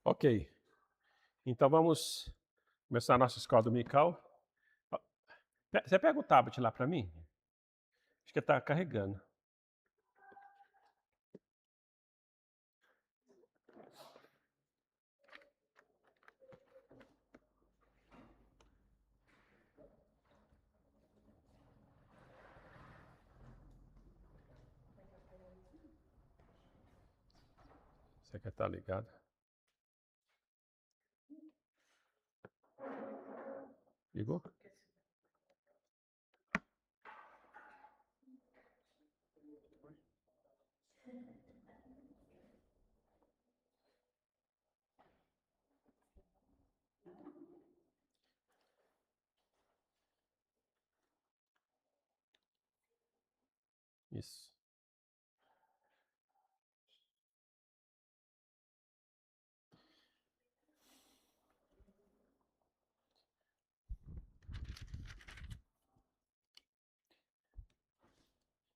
Ok, então vamos começar a nossa escola dominical. Você pega o tablet lá para mim? Acho que está carregando. Você quer estar ligado? Ligou? Isso.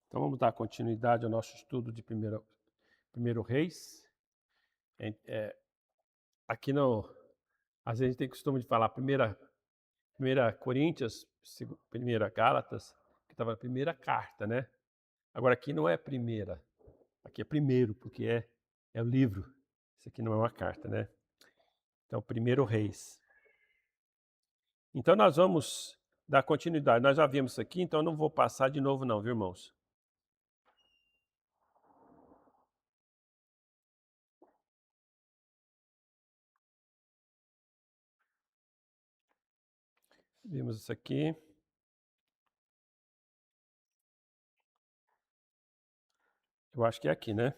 Então vamos dar continuidade ao nosso estudo de primeiro Reis. Aqui no, às vezes a gente tem costume de falar primeira Coríntios, primeira Gálatas, que estava na primeira carta, né? Agora aqui não é primeira, aqui é primeiro, porque é o livro. Isso aqui não é uma carta, né? Então, primeiro Reis. Então nós vamos dar continuidade. Nós já vimos isso aqui, então eu não vou passar de novo não, viu, irmãos? Vimos isso aqui. Eu acho que é aqui, né?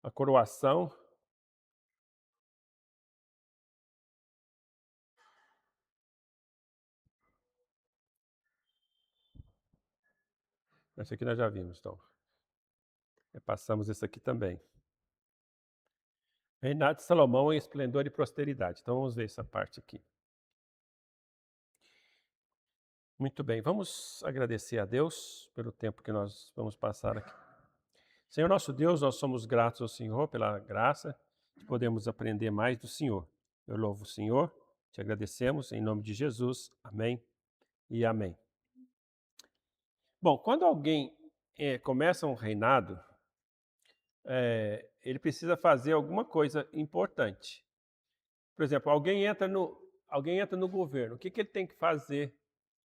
A coroação. Esse aqui nós já vimos, então. Passamos isso aqui também. Reinado de Salomão em esplendor e prosperidade. Então vamos ver essa parte aqui. Muito bem, vamos agradecer a Deus pelo tempo que nós vamos passar aqui. Senhor nosso Deus, nós somos gratos ao Senhor pela graça de podermos aprender mais do Senhor. Eu louvo o Senhor, te agradecemos em nome de Jesus. Amém e amém. Bom, quando alguém começa um reinado, ele precisa fazer alguma coisa importante. Por exemplo, alguém entra no governo. O que ele tem que fazer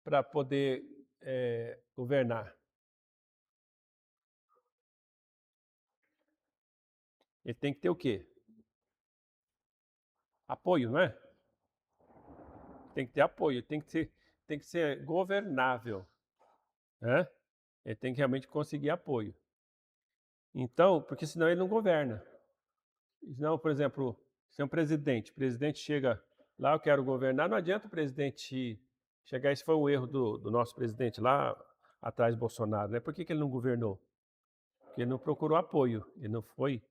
para poder governar? Ele tem que ter o quê? Apoio, não é? Tem que ter apoio, tem que ser governável, né? Ele tem que realmente conseguir apoio. Então, porque senão ele não governa. Senão, por exemplo, se é um presidente, o presidente chega lá, eu quero governar, não adianta o presidente chegar, esse foi o erro do nosso presidente lá atrás, Bolsonaro, né? Por que ele não governou? Porque ele não procurou apoio, ele não foi,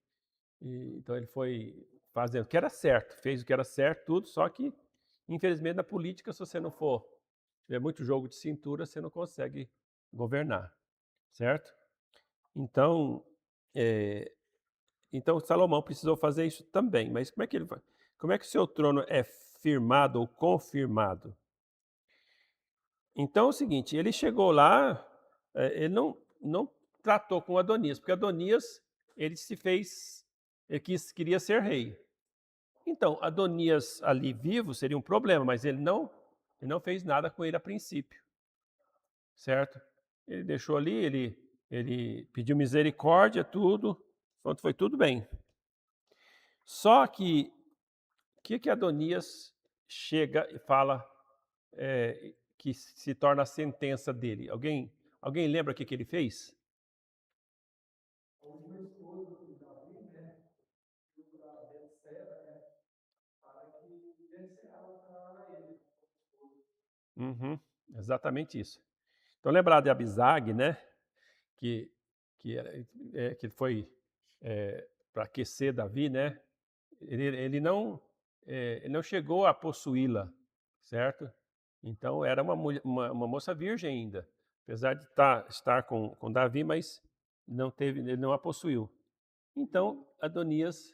então ele foi fazendo o que era certo, fez o que era certo, tudo, só que, infelizmente, na política, se você não for, tiver muito jogo de cintura, você não consegue governar, certo? Então, então Salomão precisou fazer isso também, mas como é que o seu trono é firmado ou confirmado? Então é o seguinte, ele chegou lá, ele não tratou com Adonias, porque Adonias, ele se fez, queria ser rei. Então, Adonias ali vivo seria um problema, mas ele não fez nada com ele a princípio, certo? Ele deixou ali, ele pediu misericórdia, tudo, pronto, foi tudo bem. Só que, o que Adonias chega e fala que se torna a sentença dele? Alguém lembra o que ele fez? Uhum, exatamente isso. Então, lembrar de Abisag, né? Que, que foi para aquecer Davi, né? Ele não chegou a possuí-la, certo? Então era uma moça virgem ainda, apesar de estar com Davi, mas ele não a possuiu. Então, Adonias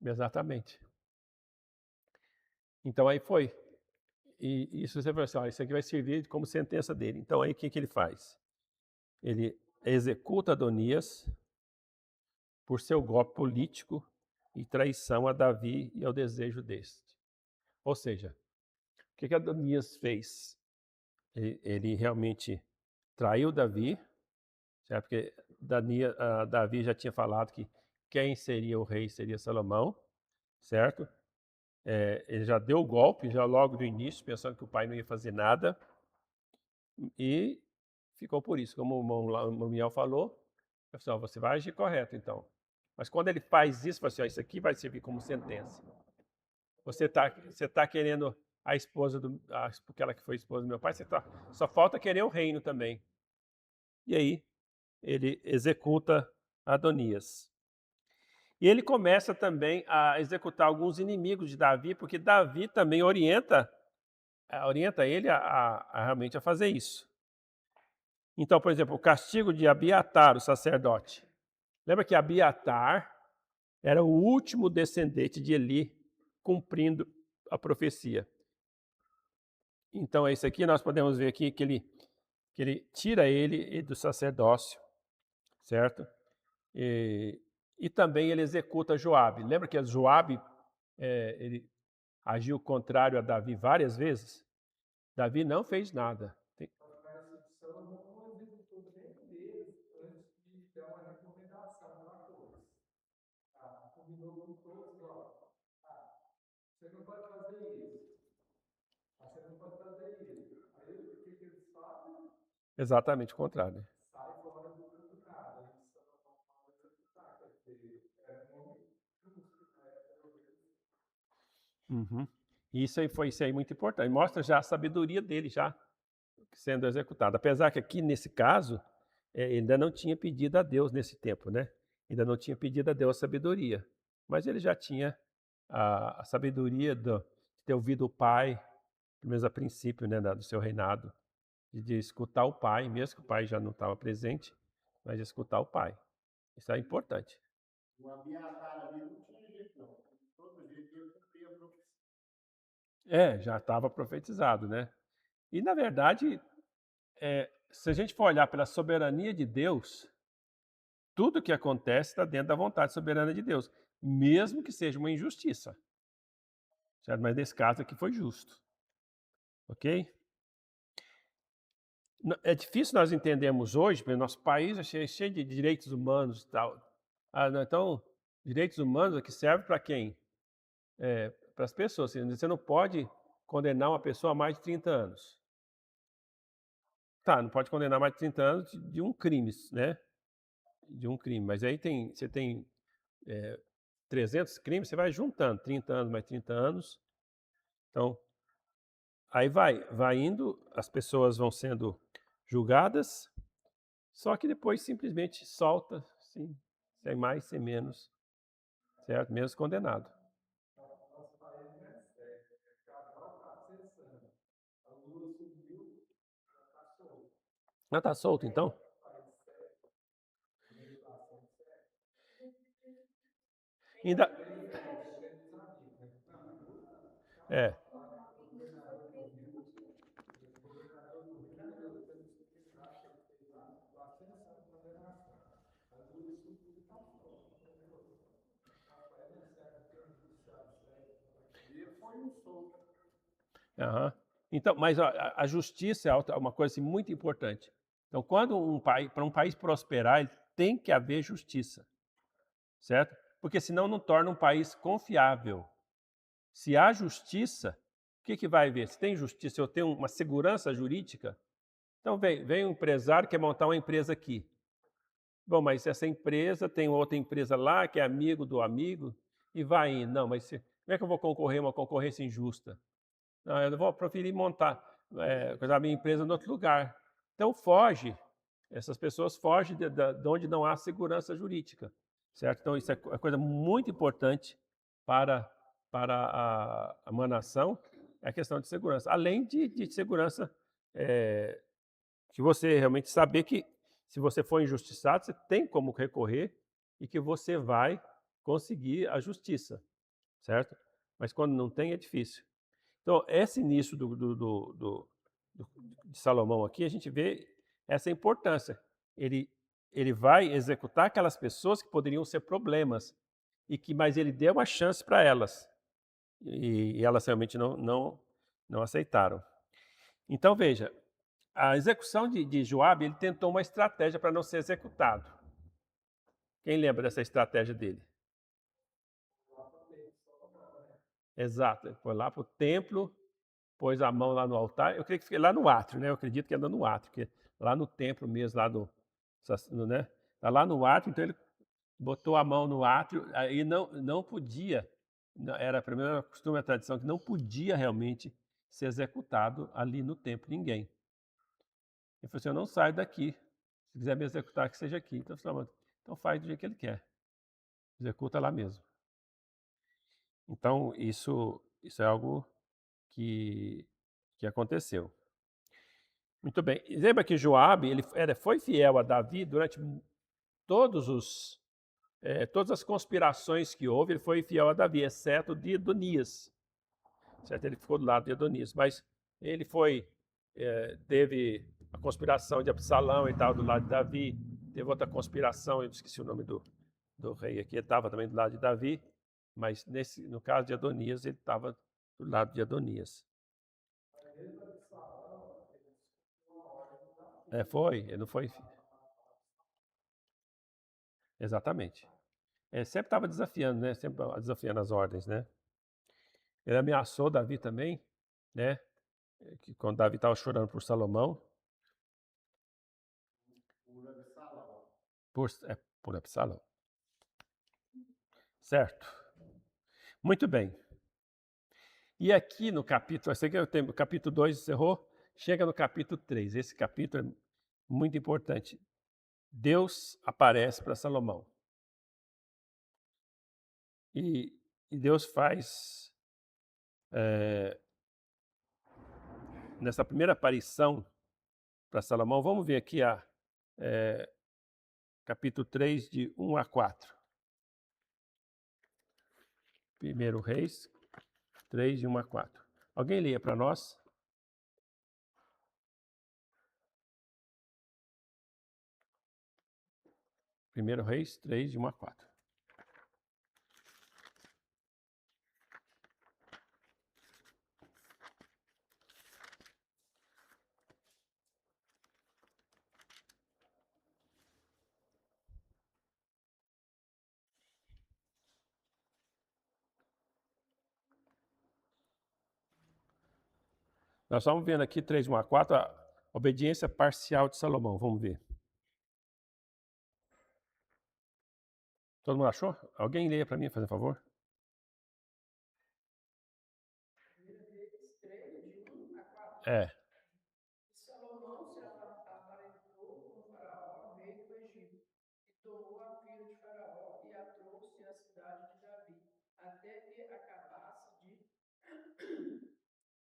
exatamente. Então aí foi. E isso você falou assim, ó, isso aqui vai servir como sentença dele. Então aí o que ele faz? Ele executa Adonias por seu golpe político e traição a Davi e ao desejo deste. Ou seja, o que Adonias fez? Ele realmente traiu Davi, certo? Porque Davi já tinha falado que quem seria o rei seria Salomão, certo? Ele já deu o golpe, já logo do início, pensando que o pai não ia fazer nada, e ficou por isso. Como o Mamiel falou, pessoal, você vai agir correto, então. Mas quando ele faz isso, assim, ó, isso aqui vai servir como sentença. Você tá querendo a esposa aquela que foi esposa do meu pai, só falta querer o reino também. E aí, ele executa Adonias. E ele começa também a executar alguns inimigos de Davi, porque Davi também orienta ele realmente a fazer isso. Então, por exemplo, o castigo de Abiatar, o sacerdote. Lembra que Abiatar era o último descendente de Eli, cumprindo a profecia. Então, é isso aqui, nós podemos ver aqui que ele tira ele do sacerdócio, certo? E também ele executa Joabe. Lembra que Joabe ele agiu contrário a Davi várias vezes? Davi não fez nada. Exatamente o contrário. Uhum. Isso aí muito importante. Mostra já a sabedoria dele já sendo executada. Apesar que aqui nesse caso ele ainda não tinha pedido a Deus nesse tempo, né? Ainda não tinha pedido a Deus a sabedoria, mas ele já tinha a sabedoria de ter ouvido o pai, pelo menos a princípio, né, do seu reinado, de escutar o pai, mesmo que o pai já não estava presente, mas de escutar o pai. Isso é importante. Já estava profetizado, né? E na verdade, se a gente for olhar pela soberania de Deus, tudo que acontece está dentro da vontade soberana de Deus, mesmo que seja uma injustiça. Certo? Mas nesse caso aqui foi justo. Ok? É difícil nós entendermos hoje, porque o nosso país é cheio de direitos humanos e tal. Então, direitos humanos aqui servem para quem? Para as pessoas. Você não pode condenar uma pessoa a mais de 30 anos. Tá, não pode condenar mais de 30 anos de um crime, né? De um crime. Mas aí você tem 300 crimes, você vai juntando 30 anos mais 30 anos. Então, aí vai indo, as pessoas vão sendo julgadas, só que depois simplesmente solta, sim, sem mais, sem menos, certo? Menos condenado. Ah, tá solto então? Ainda. É. Aham. Então, mas a justiça é uma coisa assim, muito importante. Então, para um país prosperar, ele tem que haver justiça, certo? Porque senão não torna um país confiável. Se há justiça, o que vai haver? Se tem justiça, eu tenho uma segurança jurídica, então vem um empresário que quer montar uma empresa aqui. Bom, mas essa empresa tem outra empresa lá que é amigo do amigo e vai indo. Não, mas como é que eu vou concorrer uma concorrência injusta? Não, eu vou preferir montar a minha empresa em outro lugar. Então foge. Essas pessoas fogem de onde não há segurança jurídica, certo? Então isso é coisa muito importante para para uma nação é a questão de segurança. Além de segurança, que você realmente saber que se você for injustiçado, você tem como recorrer e que você vai conseguir a justiça, certo? Mas quando não tem, é difícil. Então, esse início de Salomão aqui, a gente vê essa importância. Ele vai executar aquelas pessoas que poderiam ser problemas, mas ele deu uma chance para elas. E elas realmente não aceitaram. Então, veja, a execução de Joabe, ele tentou uma estratégia para não ser executado. Quem lembra dessa estratégia dele? Exato, ele foi lá para o templo, pôs a mão lá no altar, eu creio que fiquei lá no átrio, né? Eu acredito que anda no átrio, porque lá no templo mesmo, né? Tá lá no átrio, então ele botou a mão no átrio, aí não podia, era primeiro a costume, a tradição, que não podia realmente ser executado ali no templo ninguém. Ele falou assim, eu não saio daqui, se quiser me executar, que seja aqui. Então faz do jeito que ele quer, executa lá mesmo. Então isso é algo que aconteceu. Muito bem. Lembra que Joabe ele foi fiel a Davi durante todas as conspirações que houve, ele foi fiel a Davi, exceto de Adonias. Certo? Ele ficou do lado de Adonias, mas ele teve a conspiração de Absalão e tal do lado de Davi, teve outra conspiração, eu esqueci o nome do rei aqui, ele estava também do lado de Davi, mas no caso de Adonias, ele estava do lado de Adonias. Ele não foi. Exatamente. Ele sempre estava desafiando, né? Sempre desafiando as ordens, né? Ele ameaçou Davi também, né? Que quando Davi estava chorando por Salomão. Por Absalão. Certo. Muito bem. E aqui no capítulo, o capítulo 2 encerrou, chega no capítulo 3. Esse capítulo é muito importante. Deus aparece para Salomão. E Deus faz, nessa primeira aparição para Salomão, vamos ver aqui capítulo 3, de 1 a 4. 1 Reis 3, de 1 a 4. Alguém leia para nós? 1 Reis 3, de 1 a 4. Nós estamos vendo aqui 3, 1 a 4, a obediência parcial de Salomão. Vamos ver. Todo mundo achou? Alguém leia para mim, fazendo favor? É. Salomão se aparentou com Faraó, rei do Egito, e tomou a filha de Faraó e a trouxe à cidade de Davi, até que acabasse de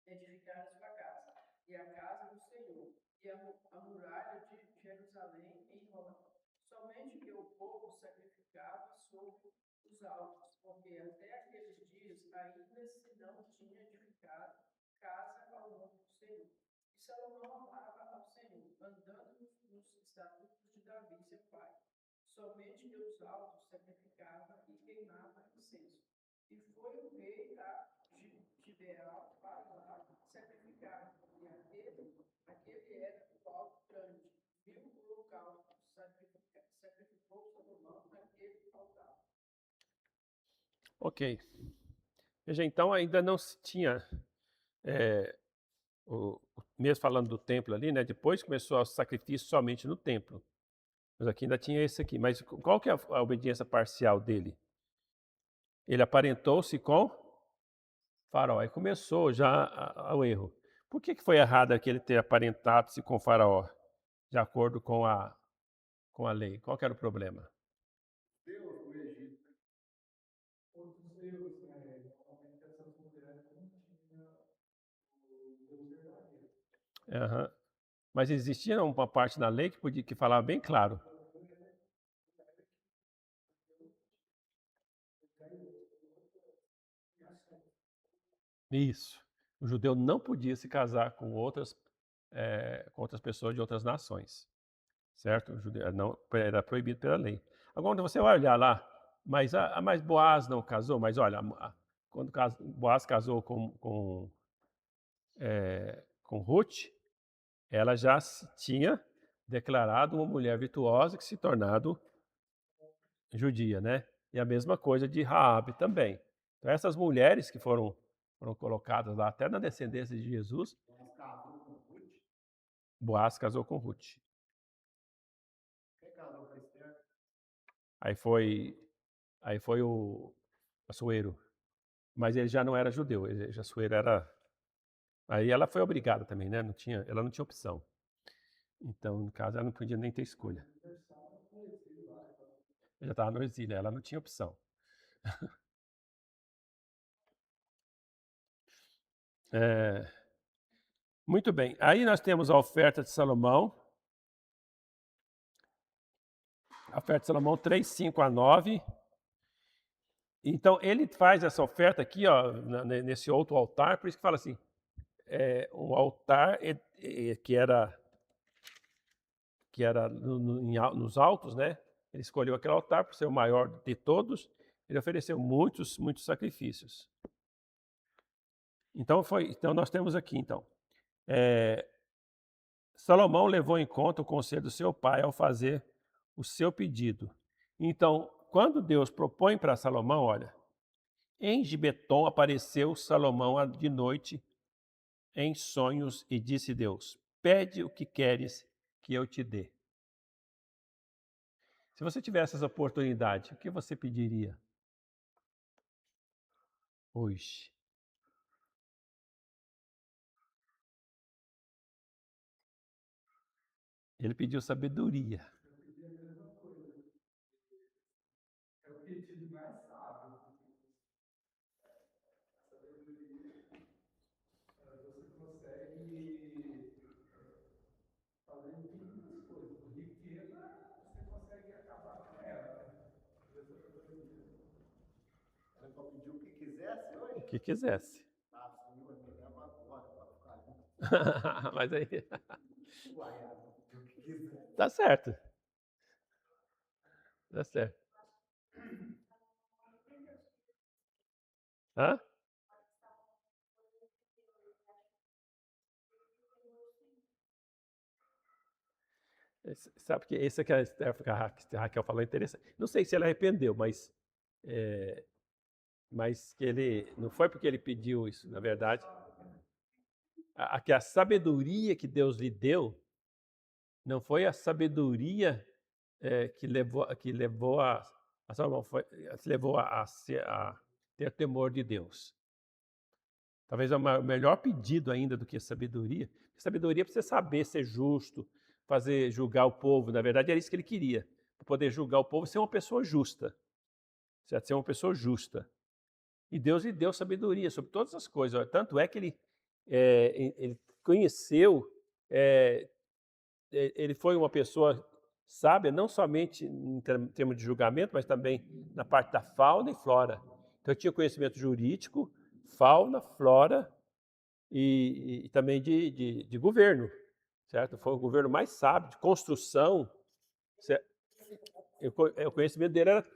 edificar a sua casa, e a casa do Senhor, e a muralha de Jerusalém em Roma. Somente que o povo sacrificava sobre os altos, porque até aqueles dias ainda se não tinha edificado casa ao nome do Senhor. E Salomão amava ao Senhor, andando nos estatutos de Davi, seu pai. Somente que os altos sacrificava e queimava incenso. E foi o rei a Gibeal para lá sacrificar. E aquele era o alto grande. Viu o holocausto, sacrificou Salomão naquele altar. Ok. Veja, então ainda não se tinha, mesmo falando do templo ali, né? Depois começou o sacrifício somente no templo. Mas aqui ainda tinha esse aqui. Mas qual que é a obediência parcial dele? Ele aparentou-se com Faraó. Aí começou já o erro. Por que foi errado aquele ter aparentado-se com Faraó? De acordo com a lei. Qual que era o problema? Aham. Mas existia uma parte na lei que falava bem claro. Isso. O judeu não podia se casar com outras pessoas de outras nações, certo? O judeu não era proibido pela lei. Agora, quando você vai olhar lá, mas Boaz não casou, mas olha, quando Boaz casou com Ruth, ela já tinha declarado uma mulher virtuosa que se tornado judia, né? E a mesma coisa de Raabe também. Então, essas mulheres que foram colocadas lá, até na descendência de Jesus, Boaz casou com Ruth. Aí foi o Assuero. Mas ele já não era judeu, Assuero era. Aí ela foi obrigada também, né? Ela não tinha opção. Então, no caso, ela não podia nem ter escolha. Ela já estava no exílio, ela não tinha opção. Muito bem. Aí nós temos a oferta de Salomão. A oferta de Salomão 3, 5 a 9. Então, ele faz essa oferta aqui, ó, nesse outro altar, por isso que fala assim, um altar que era nos altos, né? Ele escolheu aquele altar por ser o maior de todos. Ele ofereceu muitos sacrifícios. Então nós temos aqui, Salomão levou em conta o conselho do seu pai ao fazer o seu pedido. Então, quando Deus propõe para Salomão, olha, em Gibeton apareceu Salomão de noite em sonhos e disse Deus: pede o que queres que eu te dê. Se você tivesse essa oportunidade, o que você pediria hoje? Ele pediu sabedoria. É o pedido mais sábio. Você consegue fazer infinitas coisas. Riqueza, você consegue acabar com ela, né? Ela só pediu o que quisesse hoje? O que quisesse. Ah, Senhor, me leva agora para ficar junto. Mas aí. Uai, ela só pediu o que quisesse. Tá certo. Tá certo. Hã? Sabe que esse que a Raquel falou é interessante. Não sei se ele arrependeu, mas que ele não foi porque ele pediu isso, na verdade. Que a sabedoria que Deus lhe deu não foi a sabedoria que levou a Salomão, levou a ter temor de Deus. Talvez o melhor pedido ainda do que a sabedoria. Sabedoria é para você saber ser justo, julgar o povo. Na verdade, era isso que ele queria. Para poder julgar o povo, ser uma pessoa justa. Certo? Ser uma pessoa justa. E Deus lhe deu sabedoria sobre todas as coisas. Tanto é que ele conheceu, ele foi uma pessoa sábia, não somente em termos de julgamento, mas também na parte da fauna e flora. Então, ele tinha conhecimento jurídico, fauna, flora e também de governo, certo? Foi o governo mais sábio, de construção. Certo? O conhecimento dele era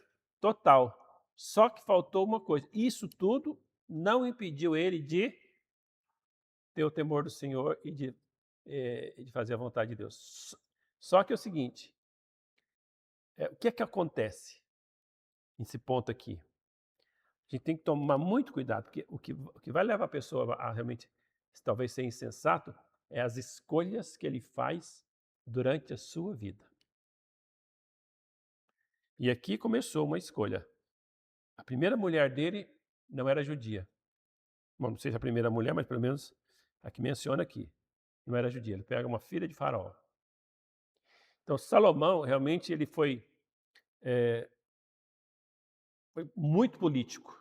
total. Só que faltou uma coisa. Isso tudo não impediu ele de ter o temor do Senhor e de fazer a vontade de Deus. Só que é o seguinte, o que é que acontece nesse ponto aqui? A gente tem que tomar muito cuidado, porque o que vai levar a pessoa a realmente talvez ser insensato é as escolhas que ele faz durante a sua vida. E aqui começou uma escolha. A primeira mulher dele não era judia. Bom, não sei se é a primeira mulher, mas pelo menos a que menciona aqui. Não era judia. Ele pega uma filha de Faraó. Então, Salomão, realmente, ele foi muito político.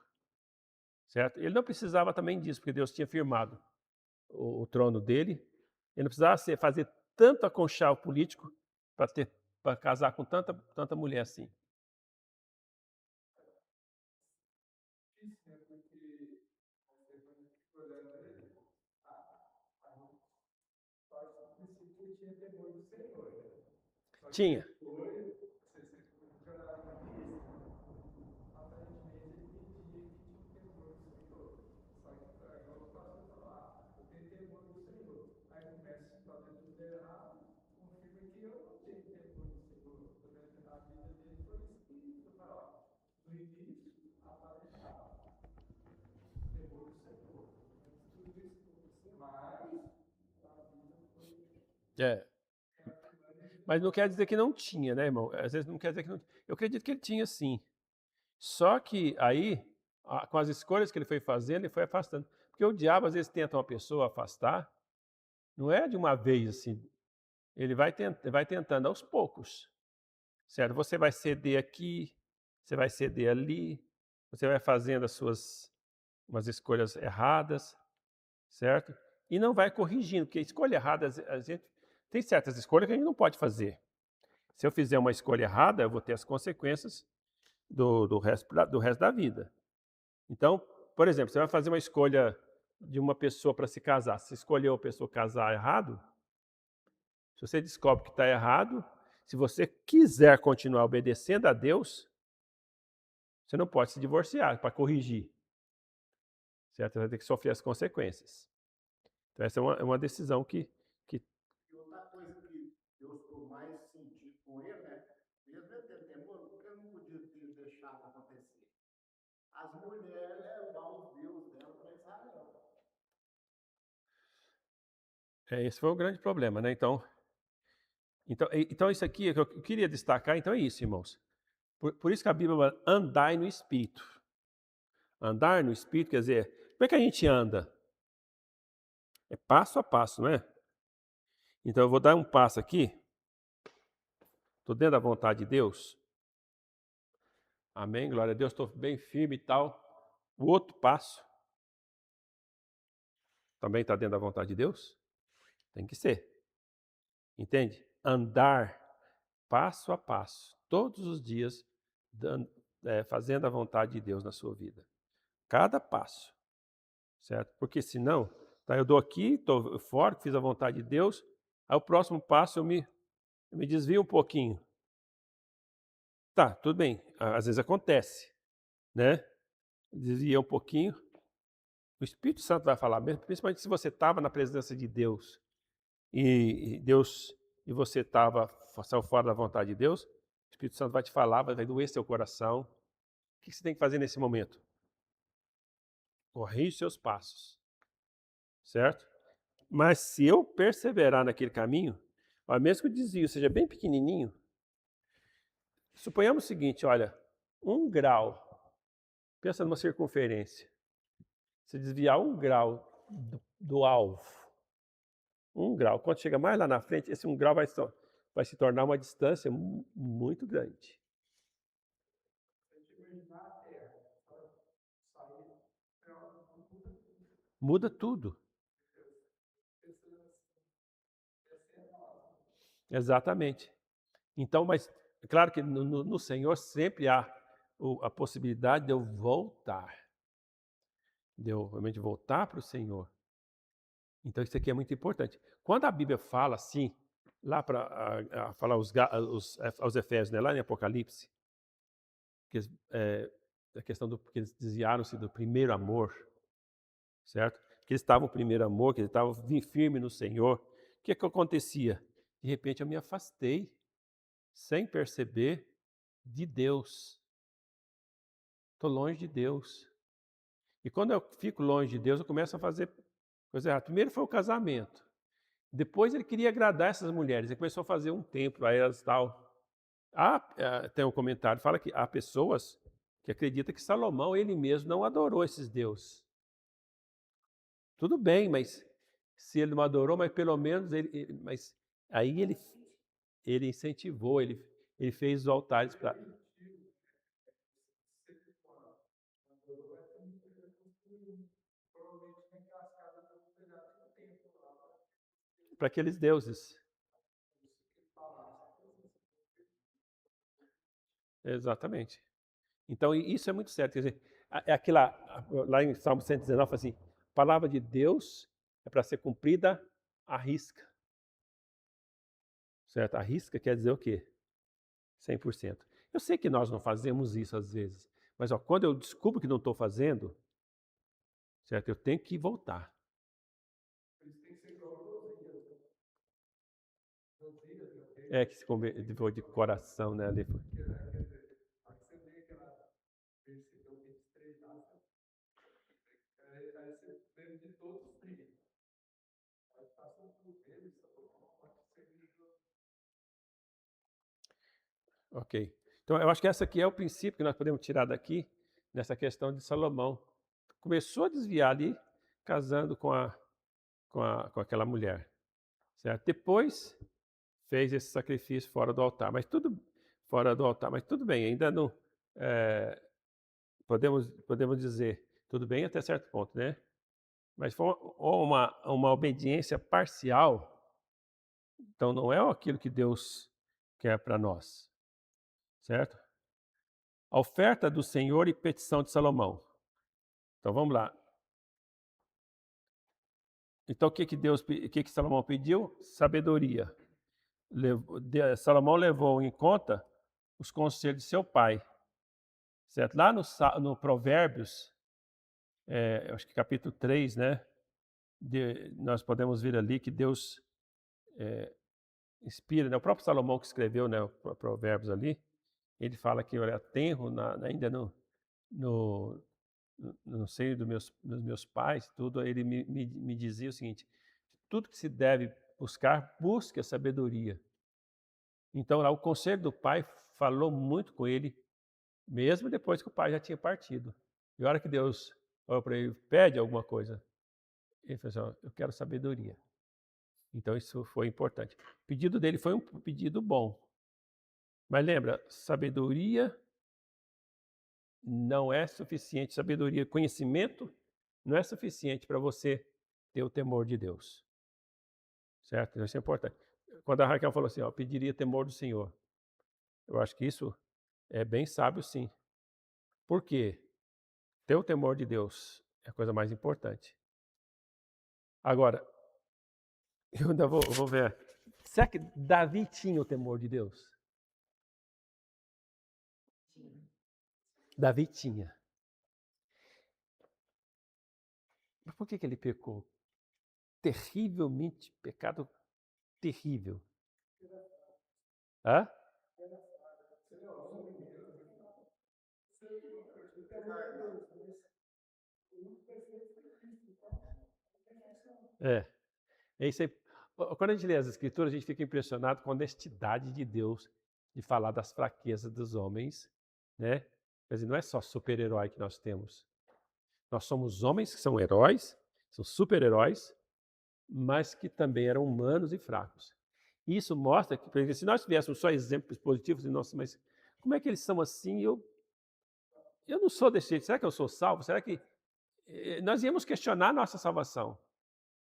certo? Ele não precisava também disso, porque Deus tinha firmado o trono dele. Ele não precisava fazer tanto aconchavo político para casar com tanta mulher assim. Tinha. É. Mas não quer dizer que não tinha, né, irmão? Às vezes não quer dizer que não. Eu acredito que ele tinha sim. Só que aí, com as escolhas que ele foi fazendo, ele foi afastando. Porque o diabo às vezes tenta uma pessoa afastar, não é de uma vez assim. Ele vai tentando aos poucos, certo? Você vai ceder aqui, você vai ceder ali, você vai fazendo umas escolhas erradas, certo? E não vai corrigindo, porque escolha errada, a gente tem certas escolhas que a gente não pode fazer. Se eu fizer uma escolha errada, eu vou ter as consequências do resto da vida. Então, por exemplo, você vai fazer uma escolha de uma pessoa para se casar. Se escolheu a pessoa casar errado, se você descobre que está errado, se você quiser continuar obedecendo a Deus, você não pode se divorciar para corrigir. Certo? Você vai ter que sofrer as consequências. Então, essa é uma decisão que. E outra coisa que Deus ficou mais sentido com ele, né? Mesmo ele tendo temor, porque ele não podia ter deixado acontecer. As mulheres levaram os deuses dela para Israel. Esse foi o grande problema, né? Então isso aqui que eu queria destacar, então é isso, irmãos. Por isso que a Bíblia fala, andai no Espírito. Andar no Espírito quer dizer, como é que a gente anda? É passo a passo, não é? Então eu vou dar um passo aqui. Estou dentro da vontade de Deus. Amém, glória a Deus, estou bem firme e tal. O outro passo também está dentro da vontade de Deus? Tem que ser. Entende? Andar passo a passo, todos os dias, fazendo a vontade de Deus na sua vida. Cada passo, certo? Porque senão, tá, eu dou aqui, estou fora, fiz a vontade de Deus, aí o próximo passo eu me desvio um pouquinho. Tá, tudo bem, às vezes acontece, né? Desvia um pouquinho, o Espírito Santo vai falar, principalmente se você estava na presença de Deus e você saiu fora da vontade de Deus, o Espírito Santo vai te falar, vai doer seu coração. O que você tem que fazer nesse momento? Corrige seus passos, certo? Mas se eu perseverar naquele caminho, mesmo que o desvio seja bem pequenininho, suponhamos o seguinte, olha, 1 grau, pensa numa circunferência, se desviar 1 grau do alvo, 1 grau, quando chega mais lá na frente, esse 1 grau vai se tornar uma distância muito grande. Muda tudo. Exatamente. Então, mas claro que no Senhor sempre há a possibilidade de eu voltar. De eu realmente voltar para o Senhor. Então, isso aqui é muito importante. Quando a Bíblia fala assim, lá para falar aos Efésios, né, lá em Apocalipse, que a questão do que eles desviaram-se do primeiro amor, certo? Que eles estavam no primeiro amor, que eles estavam firmes no Senhor. O que acontecia? De repente eu me afastei, sem perceber, de Deus. Estou longe de Deus. E quando eu fico longe de Deus, eu começo a fazer coisa errada. Primeiro foi o casamento. Depois ele queria agradar essas mulheres. Ele começou a fazer um templo a elas e tal. Tem um comentário, fala que há pessoas que acreditam que Salomão, ele mesmo, não adorou esses deuses. Tudo bem, mas se ele não adorou, mas pelo menos mas aí ele incentivou, ele fez os altares para. Provavelmente naquelas casas foram cuidadas no tempo lá, para aqueles deuses. que falasse. Exatamente. Então, isso é muito certo. Quer dizer, é aquela, lá em Salmo 119, fala assim, a palavra de Deus é para ser cumprida à risca. Certo? A risca quer dizer o quê? 100%. Eu sei que nós não fazemos isso às vezes, mas ó, quando eu descubro que não estou fazendo, certo? Eu tenho que voltar. Eles têm que ser igual a Josias. Josias, meu rei. É que se converteu de coração, né? Ali foi. Quer dizer, aí você lê aquela versículo 23 lá, aí você lembra de todos os reis. Aí passando por eles, pode ser livro. Ok. Então, eu acho que essa aqui é o princípio que nós podemos tirar daqui, nessa questão de Salomão. Começou a desviar ali, casando com aquela mulher. Certo? Depois, fez esse sacrifício fora do altar. Mas tudo bem, ainda não... podemos dizer, tudo bem até certo ponto, né? Mas foi uma obediência parcial, então não é aquilo que Deus quer para nós. Certo? A oferta do Senhor e petição de Salomão. Então vamos lá. Então o que Salomão pediu? Sabedoria. Salomão levou em conta os conselhos de seu pai. Certo? Lá no Provérbios, acho que capítulo 3, né? Nós podemos ver ali que Deus inspira, né? O próprio Salomão que escreveu, né, o Provérbios ali, ele fala que olha, tenro ainda no seio dos meus pais, tudo, ele me dizia o seguinte: tudo que se deve buscar, busque a sabedoria. Então, lá o conselho do pai falou muito com ele, mesmo depois que o pai já tinha partido. E a hora que Deus falou para ele, pede alguma coisa, ele falou assim: eu quero sabedoria. Então, isso foi importante. O pedido dele foi um pedido bom. Mas lembra, sabedoria não é suficiente. Sabedoria, conhecimento não é suficiente para você ter o temor de Deus. Certo? Isso é importante. Quando a Raquel falou assim, ó, pediria temor do Senhor. Eu acho que isso é bem sábio, sim. Por quê? Ter o temor de Deus é a coisa mais importante. Agora, eu ainda vou ver. Será que Davi tinha o temor de Deus? Davi tinha. Mas por que ele pecou? Terrivelmente, pecado terrível. Hã? É. É isso aí. Quando a gente lê as escrituras, a gente fica impressionado com a honestidade de Deus de falar das fraquezas dos homens, né? Quer dizer, não é só super-herói que nós temos. Nós somos homens que são heróis, são super-heróis, mas que também eram humanos e fracos. E isso mostra que, porque se nós tivéssemos só exemplos positivos, nossa, mas como é que eles são assim? Eu não sou desse jeito. Será que eu sou salvo? Será que nós íamos questionar a nossa salvação?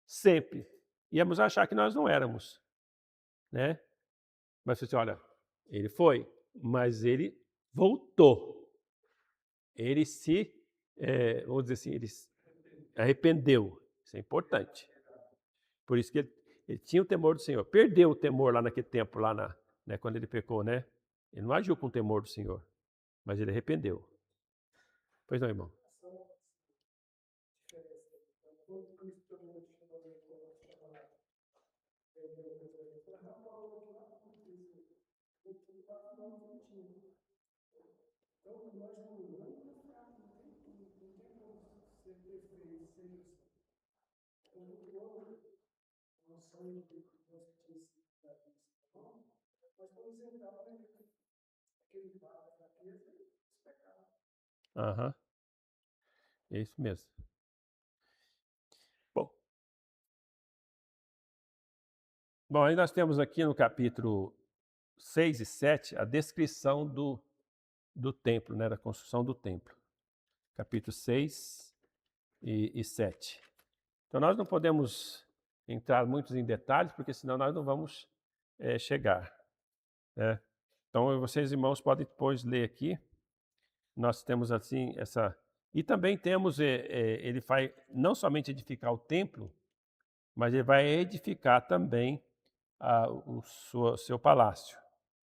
Sempre. Íamos achar que nós não éramos, né? Mas você olha, ele foi, mas ele voltou. Ele se, vamos dizer assim, ele se arrependeu. Isso é importante. Por isso que ele tinha o temor do Senhor. Perdeu o temor lá naquele tempo, né, quando ele pecou, né? Ele não agiu com o temor do Senhor, mas ele arrependeu. Pois não, irmão? Aham. É isso mesmo. Bom, aí nós temos aqui no capítulo 6 e 7 a descrição do templo, né, da construção do templo. Capítulo 6, e 7. Então nós não podemos entrar muito em detalhes, porque senão nós não vamos chegar, né? Então vocês, irmãos, podem depois ler aqui. Nós temos assim essa... E também temos, ele vai não somente edificar o templo, mas ele vai edificar também o seu palácio,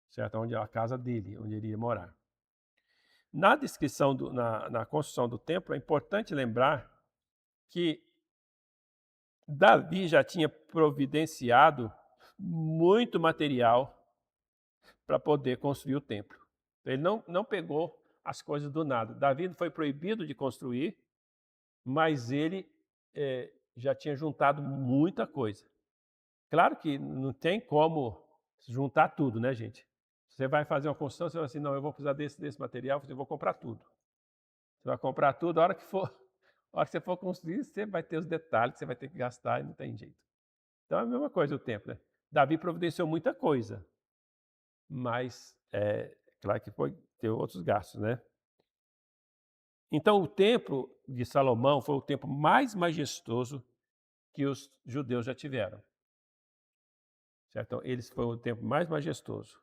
certo? Onde a casa dele, onde ele iria morar. Na descrição, na construção do templo, é importante lembrar que Davi já tinha providenciado muito material para poder construir o templo. Ele não pegou as coisas do nada. Davi foi proibido de construir, mas ele já tinha juntado muita coisa. Claro que não tem como juntar tudo, né, gente? Você vai fazer uma construção, você vai assim, não, eu vou precisar desse material, eu vou comprar tudo. Você vai comprar tudo, a hora que você for construir, você vai ter os detalhes que você vai ter que gastar e não tem jeito. Então é a mesma coisa o templo, né? Davi providenciou muita coisa, mas claro que foi ter outros gastos, né? Então o templo de Salomão foi o templo mais majestoso que os judeus já tiveram. Certo? Então, eles foi o templo mais majestoso.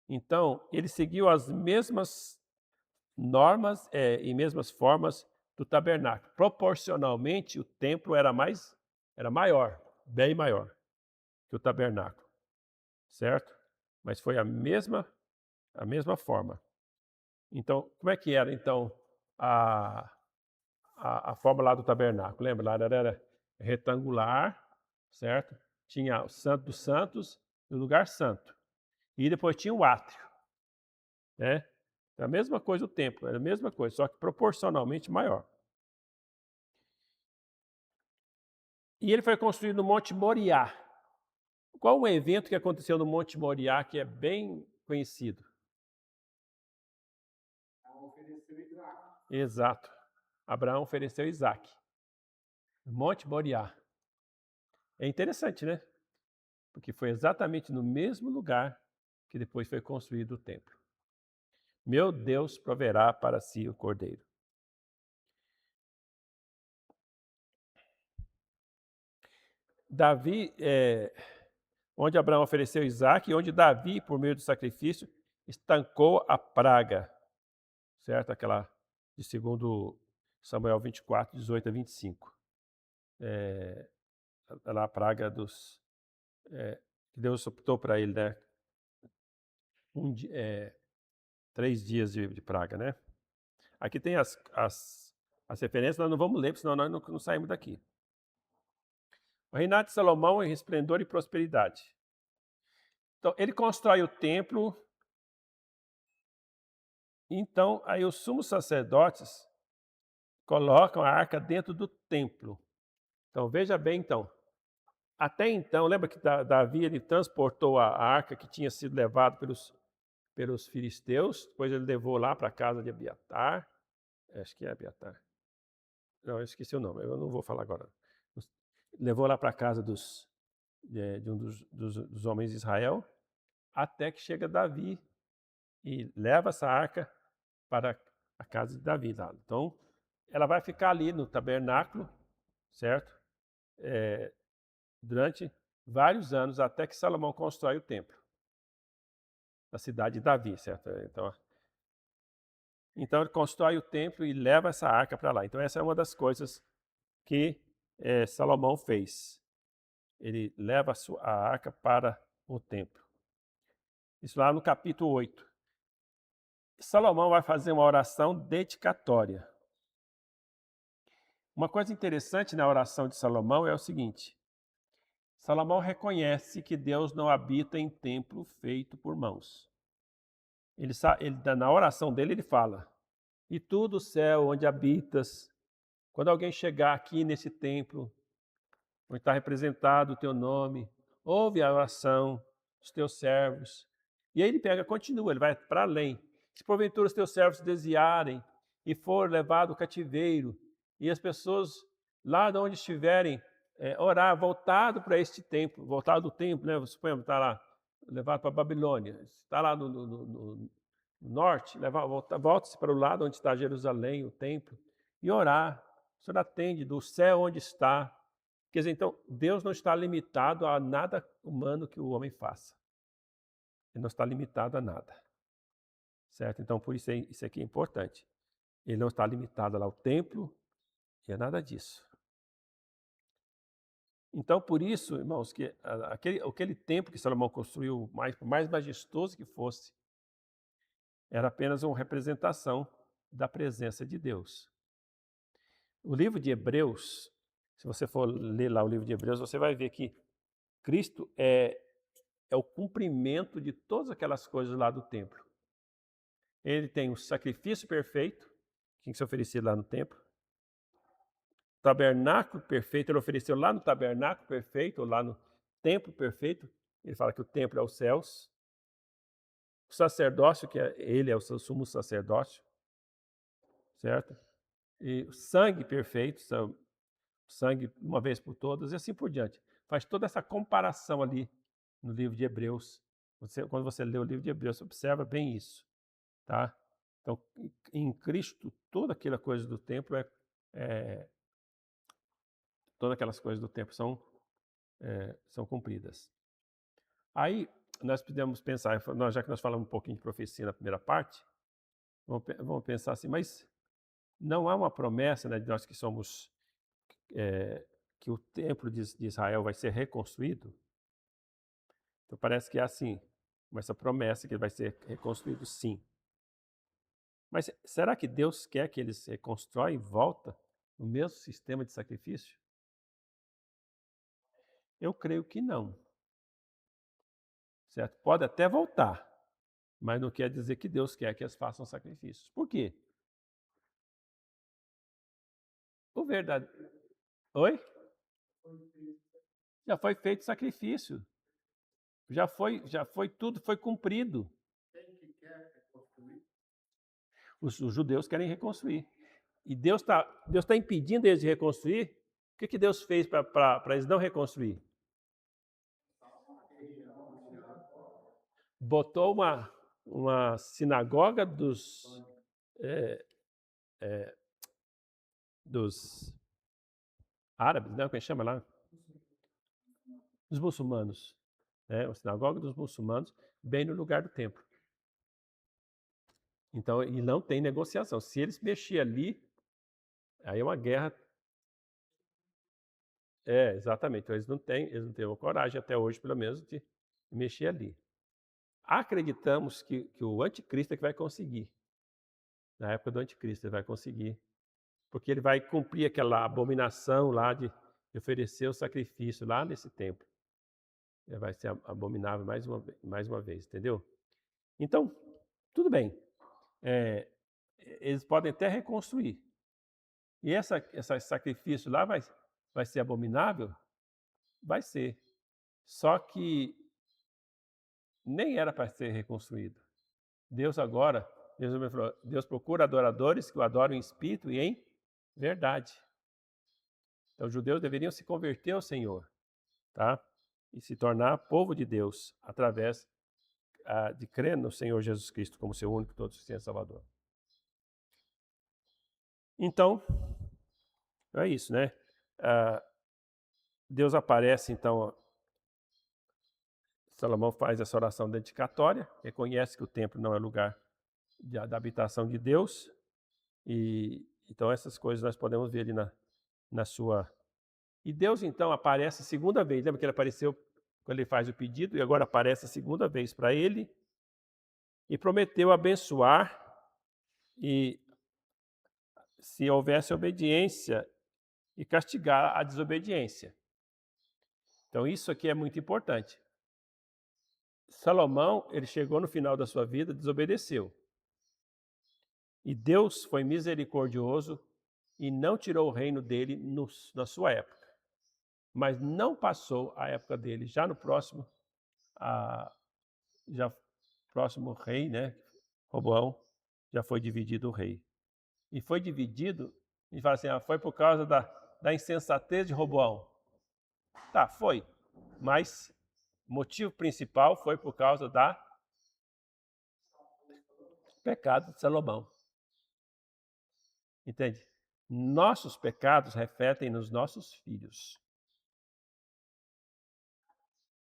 Então, ele seguiu as mesmas normas e mesmas formas do tabernáculo. Proporcionalmente, o templo era maior, bem maior que o tabernáculo, certo? Mas foi a mesma forma. Então, como é que era então a forma lá do tabernáculo? Lembra? Lá era retangular, certo? Tinha o Santo dos Santos e o lugar santo. E depois tinha o átrio, né? É a mesma coisa o templo, era a mesma coisa, só que proporcionalmente maior. E ele foi construído no Monte Moriá. Qual um evento que aconteceu no Monte Moriá que é bem conhecido? Exato. Abraão ofereceu Isaac. Monte Moriá. É interessante, né? Porque foi exatamente no mesmo lugar que depois foi construído o templo. Meu Deus proverá para si o cordeiro. Davi, onde Abraão ofereceu Isaac, e onde Davi, por meio do sacrifício, estancou a praga, certo? Aquela de 2 Samuel 24, 18 a 25. A praga que Deus optou para ele, né? 3 dias de praga, né? Aqui tem as referências, nós não vamos ler, senão nós não saímos daqui. O reinado de Salomão em esplendor e prosperidade. Então, ele constrói o templo. Então, aí os sumos sacerdotes colocam a arca dentro do templo. Então, veja bem, então. Até então, lembra que Davi ele transportou a arca que tinha sido levada pelos filisteus, depois ele levou lá para a casa de Abiatar. Acho que é Abiatar. Não, eu esqueci o nome, eu não vou falar agora. Levou lá para a casa de um dos homens de Israel, até que chega Davi e leva essa arca para a casa de Davi lá. Então, ela vai ficar ali no tabernáculo, certo? Durante vários anos, até que Salomão constrói o templo da cidade de Davi, certo? Então ele constrói o templo e leva essa arca para lá. Então essa é uma das coisas que Salomão fez. Ele leva a arca para o templo. Isso lá no capítulo 8. Salomão vai fazer uma oração dedicatória. Uma coisa interessante na oração de Salomão é o seguinte: Salomão reconhece que Deus não habita em templo feito por mãos. Na oração dele ele fala: e tu do céu onde habitas, quando alguém chegar aqui nesse templo, onde está representado o teu nome, ouve a oração dos teus servos. E aí ele continua, ele vai para além. Se porventura os teus servos desviarem e for levado ao cativeiro, e as pessoas lá de onde estiverem orar, voltado para este templo, voltado do templo, né? Suponhamos, está lá, levado para a Babilônia, está lá no norte, volta-se para o lado onde está Jerusalém, o templo, e orar. O Senhor atende do céu onde está. Quer dizer, então, Deus não está limitado a nada humano que o homem faça. Ele não está limitado a nada. Certo? Então, por isso, isso aqui é importante. Ele não está limitado lá ao templo e a nada disso. Então, por isso, irmãos, que aquele templo que Salomão construiu, por mais majestoso que fosse, era apenas uma representação da presença de Deus. O livro de Hebreus, se você for ler lá o livro de Hebreus, você vai ver que Cristo é o cumprimento de todas aquelas coisas lá do templo. Ele tem o sacrifício perfeito, que tinha que ser oferecido lá no templo. O tabernáculo perfeito, ele ofereceu lá no tabernáculo perfeito, ou lá no templo perfeito. Ele fala que o templo é os céus. O sacerdócio, ele é o seu sumo sacerdócio, certo? E o sangue perfeito, sangue uma vez por todas, e assim por diante. Faz toda essa comparação ali no livro de Hebreus. Quando você lê o livro de Hebreus, você observa bem isso, tá? Então, em Cristo, toda aquela coisa do templo todas aquelas coisas do templo são cumpridas. Aí, nós podemos pensar, já que nós falamos um pouquinho de profecia na primeira parte, vamos pensar assim, mas não há uma promessa, né, de nós que somos, que o templo de Israel vai ser reconstruído? Então parece que é assim, essa promessa que ele vai ser reconstruído, sim. Mas será que Deus quer que eles reconstroem em volta o mesmo sistema de sacrifício? Eu creio que não. Certo? Pode até voltar, mas não quer dizer que Deus quer que eles façam sacrifícios. Por quê? O verdade. Oi? Já foi feito sacrifício. Já foi tudo, foi cumprido. Quem que quer reconstruir? Os judeus querem reconstruir. E Deus tá impedindo eles de reconstruir. O que Deus fez para eles não reconstruir? Botou uma sinagoga dos árabes, né? Como é que chama lá? Dos muçulmanos. Uma sinagoga dos muçulmanos, bem no lugar do templo. Então, e não tem negociação. Se eles mexerem ali, aí é uma guerra. Exatamente. Então, eles não têm a coragem, até hoje, pelo menos, de mexer ali. Acreditamos que o anticristo é que vai conseguir. Na época do anticristo, ele vai conseguir. Porque ele vai cumprir aquela abominação lá de oferecer o sacrifício lá nesse templo. Ele vai ser abominável mais uma vez, entendeu? Então, tudo bem. Eles podem até reconstruir. E esse sacrifício lá vai ser abominável? Vai ser. Só que nem era para ser reconstruído. Deus agora, Deus procura adoradores que o adoram em espírito e em verdade. Então, os judeus deveriam se converter ao Senhor, tá? E se tornar povo de Deus através de crer no Senhor Jesus Cristo como seu único e todo suficiente Salvador. Então, é isso, né? Deus aparece, então, Salomão faz essa oração dedicatória, reconhece que o templo não é lugar da habitação de Deus, e então essas coisas nós podemos ver ali na sua... E Deus, então, aparece a segunda vez. Lembra que ele apareceu quando ele faz o pedido, e agora aparece a segunda vez para ele, e prometeu abençoar, e se houvesse obediência, e castigar a desobediência. Então isso aqui é muito importante. Salomão, ele chegou no final da sua vida, desobedeceu. E Deus foi misericordioso e não tirou o reino dele na sua época. Mas não passou a época dele. Já no próximo rei, né, Roboão, já foi dividido o rei. E foi dividido, e fala assim, foi por causa da insensatez de Roboão. Tá, foi. Mas o motivo principal foi por causa do pecado de Salomão. Entende? nossos pecados refletem nos nossos filhos.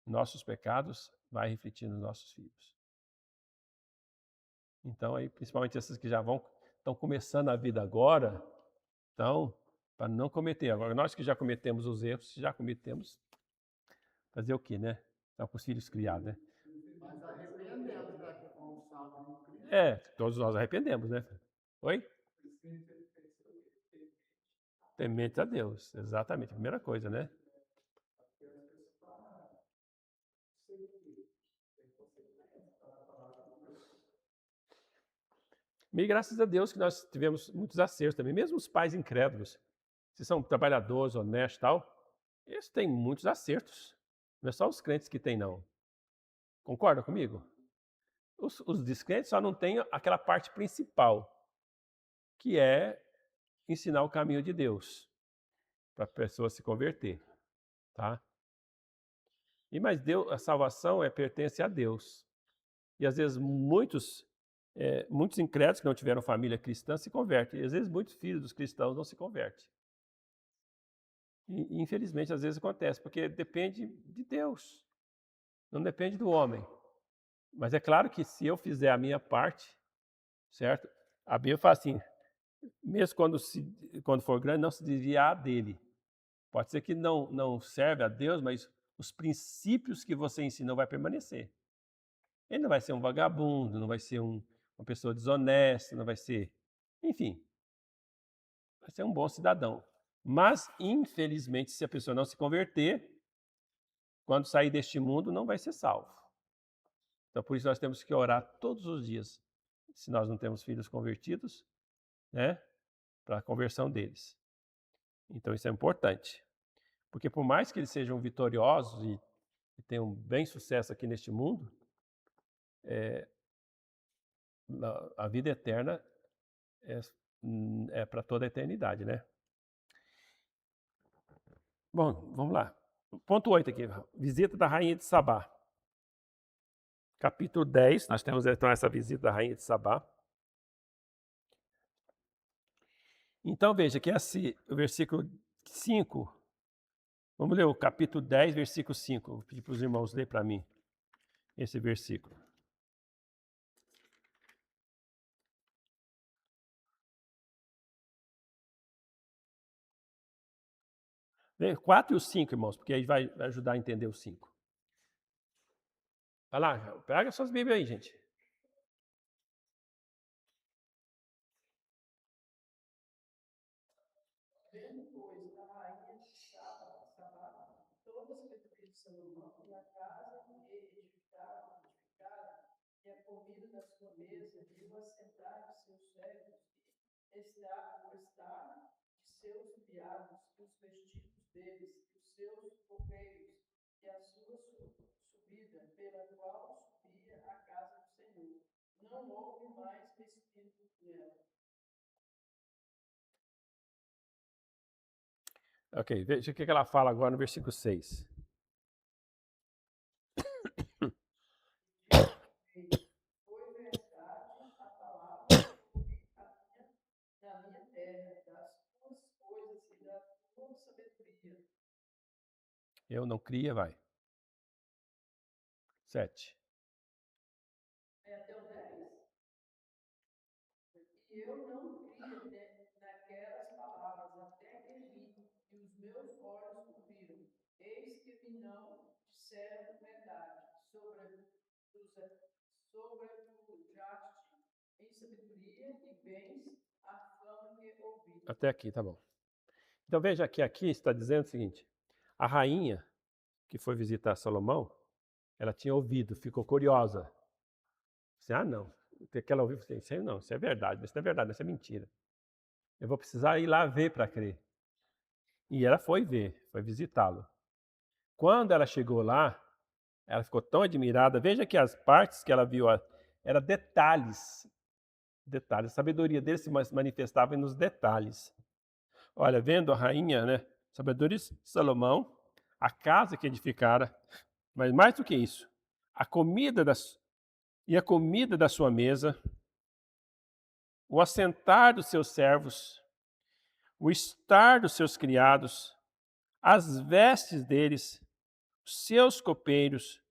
Nossos pecados vai refletir nos nossos filhos. Então, aí, principalmente esses que já estão começando a vida agora, então, para não cometer. Agora, nós que já cometemos os erros, já cometemos, fazer o quê, né? Estão com os filhos criados, né? Mas arrependemos, né? Que fomos salvos em Cristo. Todos nós arrependemos, né? Oi? Temente a Deus, exatamente, a primeira coisa, né? E graças a Deus que nós tivemos muitos acertos também, mesmo os pais incrédulos, se são trabalhadores, honestos e tal, eles têm muitos acertos. Não é só os crentes que têm, não. Concorda comigo? Os descrentes só não têm aquela parte principal, que é ensinar o caminho de Deus para a pessoa se converter, tá? Mas Deus, a salvação pertence a Deus. E às vezes muitos incrédulos que não tiveram família cristã se convertem. E às vezes muitos filhos dos cristãos não se convertem. E infelizmente às vezes acontece, porque depende de Deus, não depende do homem. Mas é claro que se eu fizer a minha parte, certo? A Bíblia fala assim, mesmo quando for grande, não se desviar dele. Pode ser que não serve a Deus, mas os princípios que você ensinou vai permanecer. Ele não vai ser um vagabundo, não vai ser uma pessoa desonesta, não vai ser... Enfim, vai ser um bom cidadão. Mas, infelizmente, se a pessoa não se converter, quando sair deste mundo, não vai ser salvo. Então, por isso nós temos que orar todos os dias, se nós não temos filhos convertidos, né, para a conversão deles. Então, isso é importante. Porque por mais que eles sejam vitoriosos e tenham bem sucesso aqui neste mundo, a vida eterna é para toda a eternidade, né? Bom, vamos lá. Ponto 8 aqui. Visita da rainha de Sabá. Capítulo 10, nós temos então essa visita da rainha de Sabá. Então veja que o versículo 5, vamos ler o capítulo 10, versículo 5. Vou pedir para os irmãos ler para mim esse versículo. Lê 4 e o 5, irmãos, porque aí vai ajudar a entender o 5. Vai lá, pega suas Bíblias aí, gente. Vendo, pois, a rainha de Sabá, toda a sabedoria de Salomão, e a casa edificada, e a comida da sua mesa, e o assentar de seus servos, e o estar de seus criados, e os vestidos deles, e os seus copeiros, e a sua subida, pela qual subia a casa do Senhor. Não houve mais espírito nela. Ok, veja o que ela fala agora no versículo 6. Foi verdade a palavra que ouvi na minha terra, das tuas coisas e da tua sabedoria. Eu não cria, vai. 7. Até o 10. E eu não cria naquelas palavras, até que vi, e os meus olhos o viram. Eis que me não disseram verdade, sobrepujaste em sabedoria e bens a fama que ouvi. Até aqui, tá bom. Então veja que aqui está dizendo o seguinte, a rainha que foi visitar Salomão, ela tinha ouvido, ficou curiosa. Assim, não, o que ela ouviu, isso é verdade, mas isso não é verdade, isso é mentira. Eu vou precisar ir lá ver para crer. E ela foi ver, foi visitá-lo. Quando ela chegou lá, ela ficou tão admirada. Veja que as partes que ela viu eram detalhes. Detalhes. A sabedoria dele se manifestava nos detalhes. Olha, vendo a rainha, né? Sabedoria de Salomão, a casa que edificara, mas mais do que isso, a comida da sua mesa, o assentar dos seus servos, o estar dos seus criados, as vestes deles, os seus copeiros,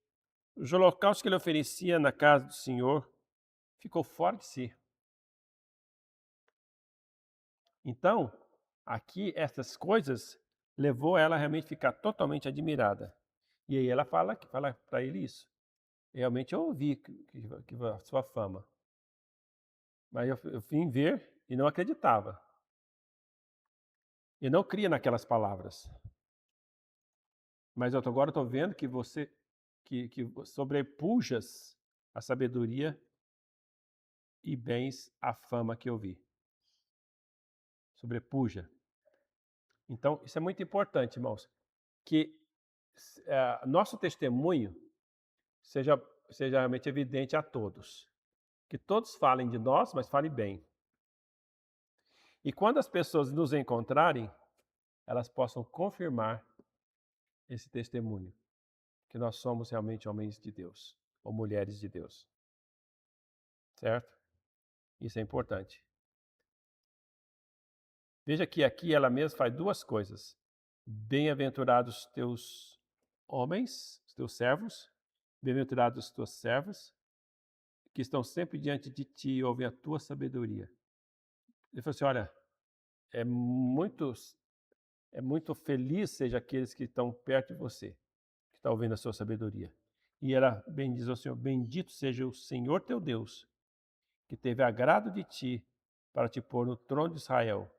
os holocaustos que ele oferecia na casa do Senhor, ficou fora de si. Então, aqui, essas coisas levou ela a realmente ficar totalmente admirada. E aí ela fala para ele isso. Realmente eu ouvi que a sua fama. Mas eu vim ver e não acreditava. Eu não cria naquelas palavras. Mas agora estou vendo que você que sobrepujas a sabedoria e bens a fama que eu vi. Sobrepuja. Então, isso é muito importante, irmãos, que nosso testemunho seja realmente evidente a todos. Que todos falem de nós, mas falem bem. E quando as pessoas nos encontrarem, elas possam confirmar esse testemunho, que nós somos realmente homens de Deus, ou mulheres de Deus. Certo? Isso é importante. Veja que aqui ela mesma faz duas coisas. Bem-aventurados os teus homens, os teus servos, bem-aventurados os teus servos, que estão sempre diante de ti e ouvem a tua sabedoria. Ele falou assim, olha, é muito feliz seja aqueles que estão perto de você, que estão ouvindo a sua sabedoria. E ela bendiz ao Senhor, bendito seja o Senhor teu Deus, que teve agrado de ti para te pôr no trono de Israel,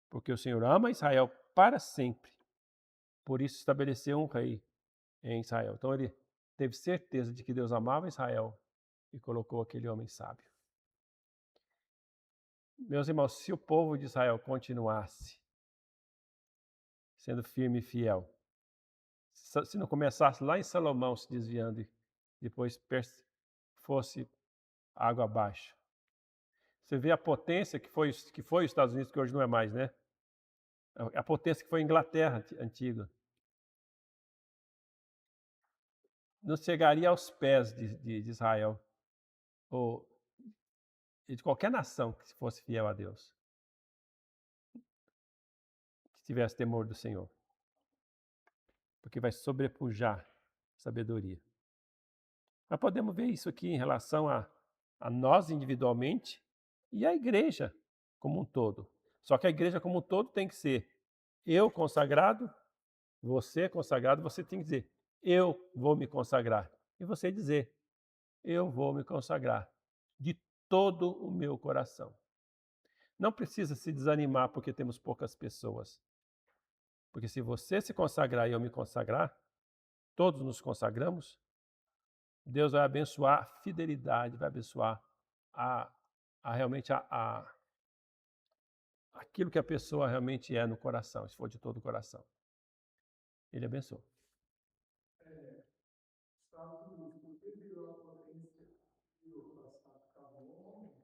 porque o Senhor ama Israel para sempre. Por isso estabeleceu um rei em Israel. Então ele teve certeza de que Deus amava Israel e colocou aquele homem sábio. Meus irmãos, se o povo de Israel continuasse sendo firme e fiel, se não começasse lá em Salomão se desviando e depois fosse água abaixo. Você vê a potência que foi os Estados Unidos, que hoje não é mais, né? A potência que foi a Inglaterra antiga. Não chegaria aos pés de Israel, ou de qualquer nação que fosse fiel a Deus, que tivesse temor do Senhor. Porque vai sobrepujar sabedoria. Mas podemos ver isso aqui em relação a nós individualmente e a igreja como um todo. Só que a igreja como um todo tem que ser eu consagrado, você consagrado, você tem que dizer, eu vou me consagrar. E você dizer, eu vou me consagrar de todo o meu coração. Não precisa se desanimar porque temos poucas pessoas. Porque se você se consagrar e eu me consagrar, todos nos consagramos, Deus vai abençoar a fidelidade, vai abençoar realmente aquilo que a pessoa realmente é no coração, se for de todo o coração. Ele abençoa. Estados Unidos, porque virou a potência do passado acabou,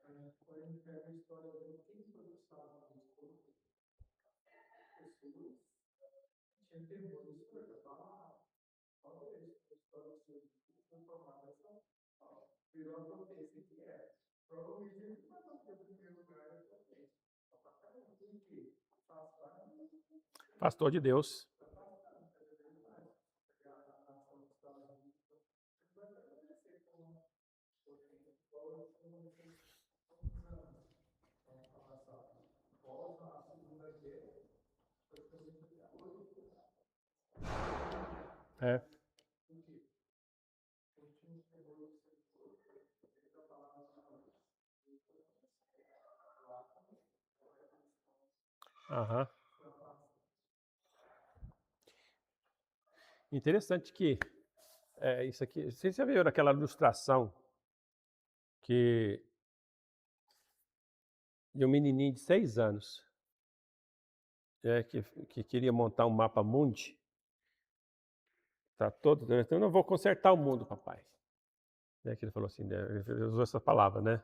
a gente foi ver a história de quem foi dos Estados Unidos. Pessoas tinham temor das coisas, olha isso, a história dos Estados Unidos foi formada virou a potência que é. Provavelmente ele vai bater o primeiro lugar da potência. Por quê? Pastor de Deus. É. Aham. Interessante que isso aqui. Você já viu naquela ilustração que de um menininho de 6 anos que queria montar um mapa mundi. Tá todo. Então, eu não vou consertar o mundo, papai. Que ele falou assim, né? Ele usou essa palavra, né?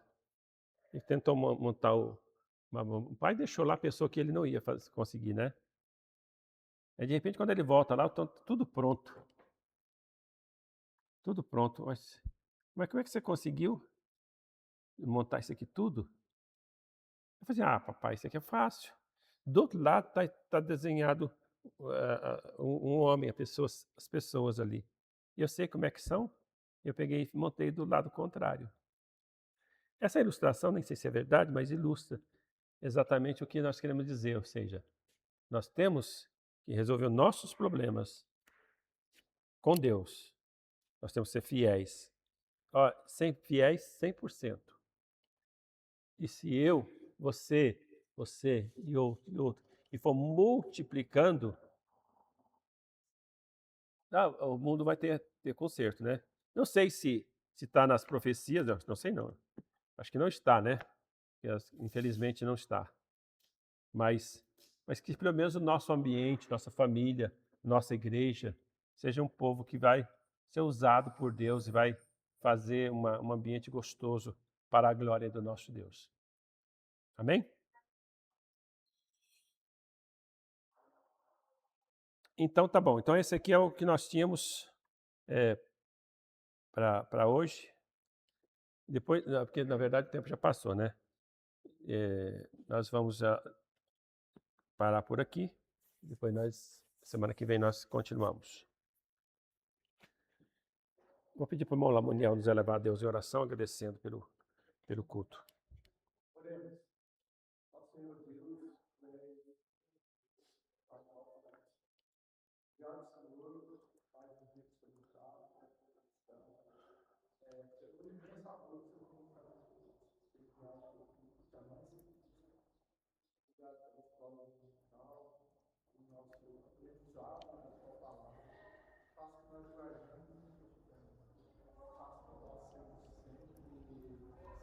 Ele tentou montar o pai deixou lá, pensou que ele não ia conseguir, né? Aí, de repente, quando ele volta lá, tá tudo pronto. Tudo pronto. Mas como é que você conseguiu montar isso aqui tudo? Eu falei assim, papai, isso aqui é fácil. Do outro lado tá desenhado um homem, as pessoas ali. E eu sei como é que são. Eu peguei e montei do lado contrário. Essa ilustração, nem sei se é verdade, mas ilustra exatamente o que nós queremos dizer. Ou seja, nós temos que resolver os nossos problemas com Deus. Nós temos que ser fiéis. Fiéis 100%. E se você e outro, e for multiplicando, o mundo vai ter conserto, né? Não sei se está nas profecias, não sei não. Acho que não está, né? Infelizmente não está. Mas que pelo menos o nosso ambiente, nossa família, nossa igreja, seja um povo que vai ser usado por Deus e vai fazer um ambiente gostoso para a glória do nosso Deus. Amém? Então tá bom. Então esse aqui é o que nós tínhamos para hoje. Depois, porque na verdade o tempo já passou, né? Nós vamos parar por aqui. Depois semana que vem nós continuamos. Vou pedir para o irmão Lamoniel nos elevar a Deus em oração, agradecendo pelo culto. Oremos. Ó Senhor Deus, obrigado, Senhor, Pai, por ter disponibilizado pelo imenso amor que você tem para nós. Ter criado o filho jamais sentido. Obrigado pela escola dominical, e nosso aprendizado da tua palavra. Faça que nós guardemos e praticamos. Faça que nós sejamos sempre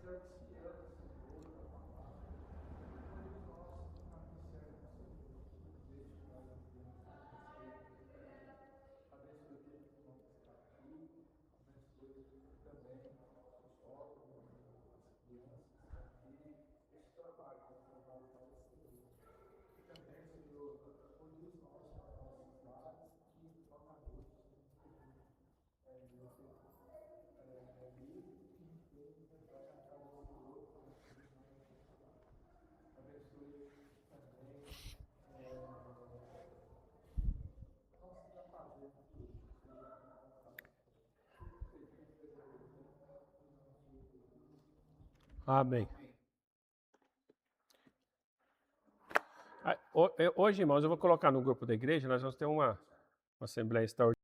cerceando, Senhor, da palavra. E todos nós no caminho certo, Senhor. Deixe que nós vivemos com você. Abençoe todo mundo que está aqui. Abençoe também os jovens, as crianças que estão aqui. Esse trabalho que é um trabalho falecedor. E também, Senhor, conduz nós para nossos lares e toca a noite, Senhor, livre e quem entrar na casa do Senhor para cumprir a tua palavra. Abençoe também nossa fazenda aqui, Senhor, na plantação. Tudo que pedimos e agradecemos em nome de Jesus. Amém. Hoje, irmãos, eu vou colocar no grupo da igreja, nós vamos ter uma assembleia extraordinária.